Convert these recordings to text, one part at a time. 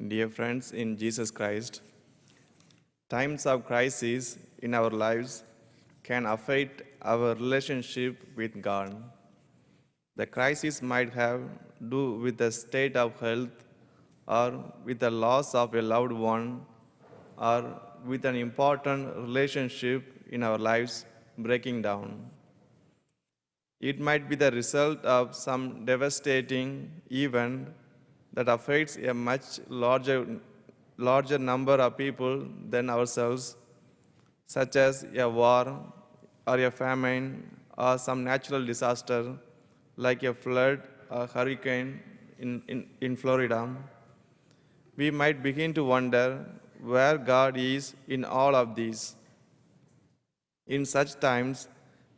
Dear friends in Jesus Christ, times of crisis in our lives can affect our relationship with God. The crisis might have to do with the state of health or with the loss of a loved one or with an important relationship in our lives breaking down. It might be the result of some devastating event that affects a much larger number of people than ourselves, such as a war or a famine or some natural disaster like a flood or hurricane in Florida. We might begin to wonder where God is in all of these. In such times,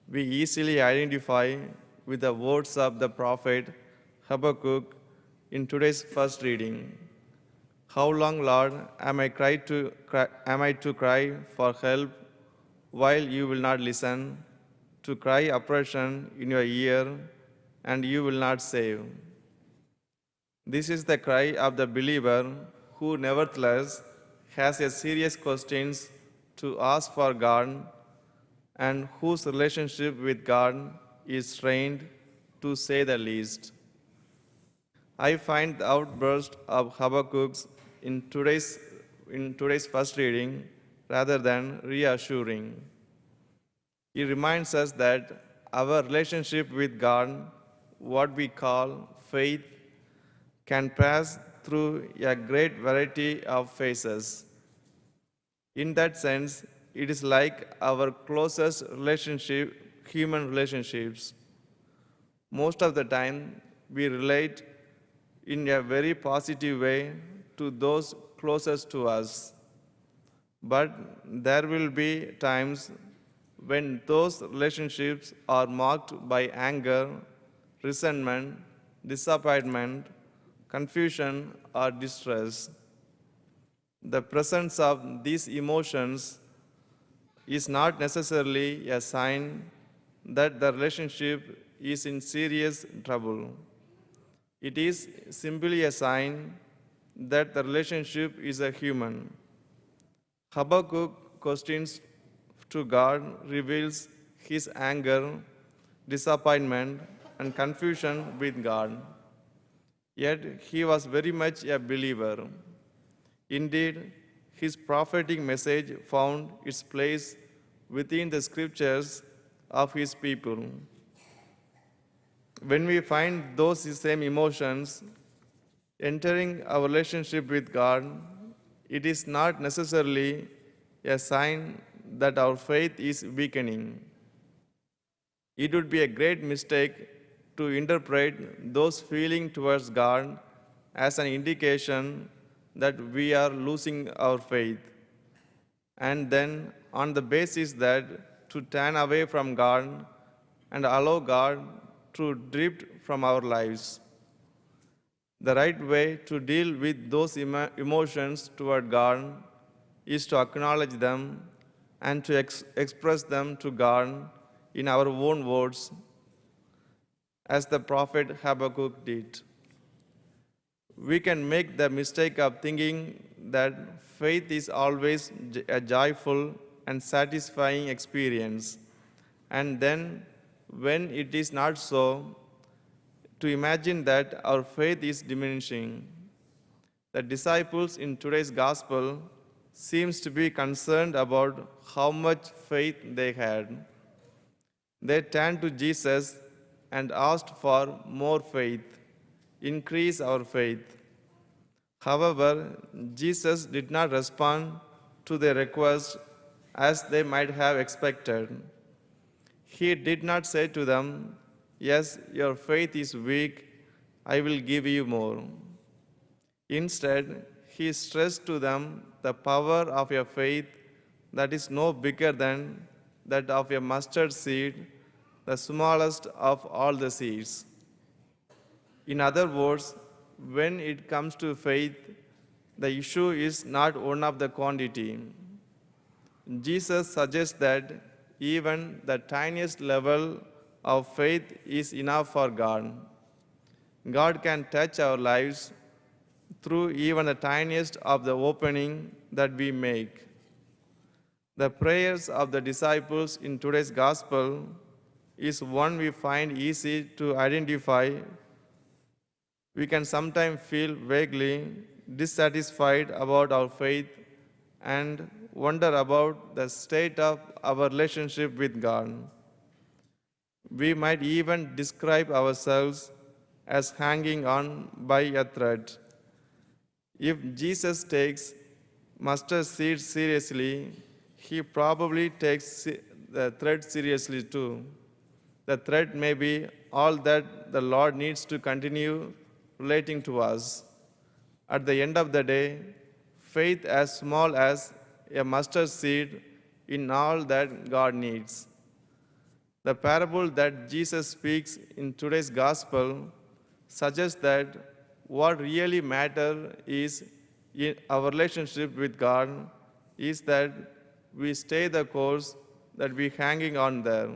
we easily identify with the words of the prophet Habakkuk in today's first reading. How long, Lord, am I to cry for help while you will not listen, to cry oppression in your ear, and you will not save? This is the cry of the believer who nevertheless has a serious questions to ask for God and whose relationship with God is strained, to say the least. I find the outburst of Habakkuk in today's first reading rather than reassuring. It reminds us that our relationship with God, what we call faith, can pass through a great variety of phases. In that sense, it is like our closest human relationships. Most of the time, we relate in a very positive way to those closest to us. But there will be times when those relationships are marked by anger, resentment, disappointment, confusion, or distress. The presence of these emotions is not necessarily a sign that the relationship is in serious trouble. It is simply a sign that the relationship is a human. Habakkuk questions to God reveals his anger, disappointment, and confusion with God. Yet he was very much a believer. Indeed, his prophetic message found its place within the scriptures of his people. When we find those same emotions entering our relationship with God, it is not necessarily a sign that our faith is weakening. It would be a great mistake to interpret those feelings towards God as an indication that we are losing our faith, and then on the basis that to turn away from God and allow God to drift from our lives. The right way to deal with those emotions toward God is to acknowledge them and to express them to God in our own words, as the prophet Habakkuk did. We can make the mistake of thinking that faith is always a joyful and satisfying experience, and then when it is not so, to imagine that our faith is diminishing. The disciples in today's gospel seems to be concerned about how much faith they had. They turned to Jesus and asked for more faith, increase our faith. However, Jesus did not respond to their request as they might have expected. He did not say to them, "Yes, your faith is weak, I will give you more." Instead, he stressed to them the power of a faith that is no bigger than that of a mustard seed, the smallest of all the seeds. In other words, when it comes to faith, the issue is not one of the quantity. Jesus suggests that even the tiniest level of faith is enough for God. God can touch our lives through even the tiniest of the opening that we make. The prayers of the disciples in today's gospel is one we find easy to identify. We can sometimes feel vaguely dissatisfied about our faith and wonder about the state of our relationship with God. We might even describe ourselves as hanging on by a thread. If Jesus takes mustard seed seriously, he probably takes the thread seriously too. The thread may be all that the Lord needs to continue relating to us. At the end of the day, faith as small as a mustard seed in all that God needs. The parable that Jesus speaks in today's gospel suggests that what really matters is in our relationship with God is that we stay the course, that we hanging on there.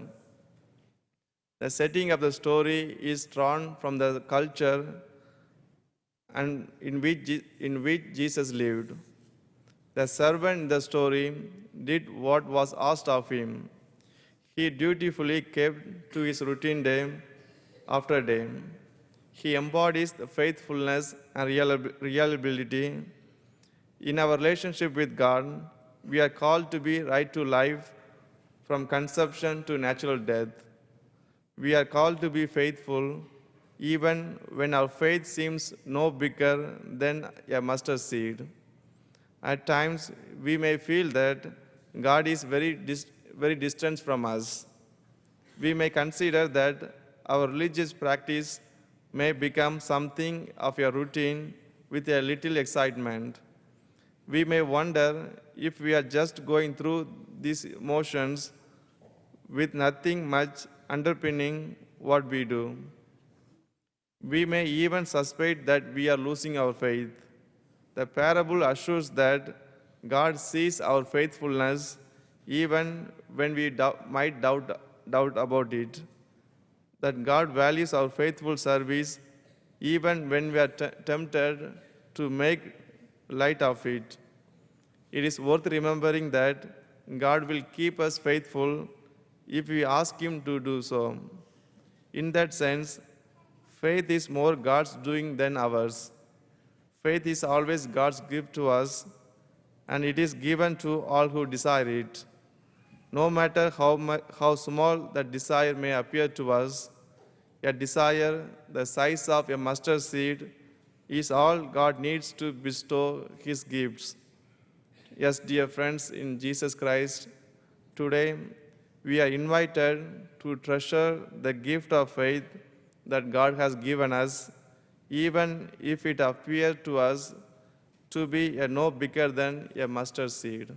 The setting of the story is drawn from the culture and in which Jesus lived. The servant in the story did what was asked of him. He dutifully kept to his routine day after day. He embodies the faithfulness and reliability. In our relationship with God, we are called to be right to life from conception to natural death. We are called to be faithful even when our faith seems no bigger than a mustard seed. At times, we may feel that God is very distant from us. We may consider that our religious practice may become something of a routine with a little excitement. We may wonder if we are just going through these motions with nothing much underpinning what we do. We may even suspect that we are losing our faith. The parable assures that God sees our faithfulness even when we might doubt about it, that God values our faithful service even when we are tempted to make light of it. It is worth remembering that God will keep us faithful if we ask Him to do so. In that sense, faith is more God's doing than ours. Faith is always God's gift to us, and it is given to all who desire it. No matter how small that desire may appear to us, a desire the size of a mustard seed is all God needs to bestow His gifts. Yes, dear friends in Jesus Christ, today we are invited to treasure the gift of faith that God has given us, even if it appears to us to be no bigger than a mustard seed.